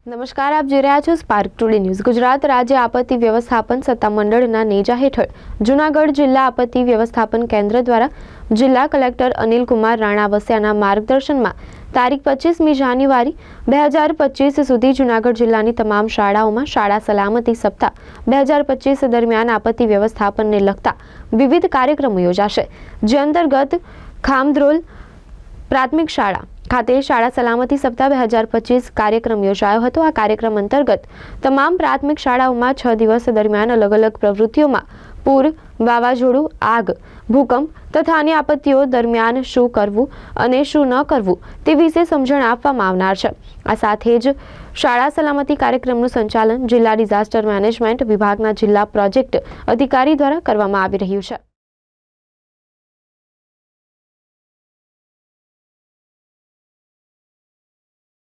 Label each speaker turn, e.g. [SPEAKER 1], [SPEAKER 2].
[SPEAKER 1] નમસ્કાર, આપ જોઈ રહ્યા છો સ્પાર્ક ટુડે ન્યૂઝ। ગુજરાત રાજ્ય આપત્તિ વ્યવસ્થાપન સત્તામંડળના નેજા હેઠળ જૂનાગઢ જિલ્લા આપત્તિ વ્યવસ્થાપન કેન્દ્ર દ્વારા જિલ્લા કલેક્ટર અનિલ કુમાર રાણાવસિયાના માર્ગદર્શનમાં તારીખ 25મી જાન્યુઆરી 2025 સુધી જૂનાગઢ જિલ્લાની તમામ શાળાઓમાં શાળા સલામતી સપ્તાહ 2025 દરમિયાન આપત્તિ વ્યવસ્થાપનને લગતા વિવિધ કાર્યક્રમો યોજાશે, જે અંતર્ગત ખામદ્રોલ પ્રાથમિક શાળા ખાતે શાળા સલામતી સપ્તાહ 2025 કાર્યક્રમ યોજાયો હતો। આ કાર્યક્રમ અંતર્ગત તમામ પ્રાથમિક શાળાઓમાં 6 દિવસ દરમિયાન અલગ અલગ પ્રવૃત્તિઓમાં પૂર, વાવાઝોડું, આગ, ભૂકંપ તથા અન્ય આપત્તિઓ દરમિયાન શું કરવું અને શું ન કરવું તે વિશે સમજણ આપવામાં આવનાર છે। આ સાથે જ શાળા સલામતી કાર્યક્રમનું સંચાલન જિલ્લા ડિઝાસ્ટર મેનેજમેન્ટ વિભાગના જિલ્લા પ્રોજેક્ટ અધિકારી દ્વારા કરવામાં આવી રહ્યું છે।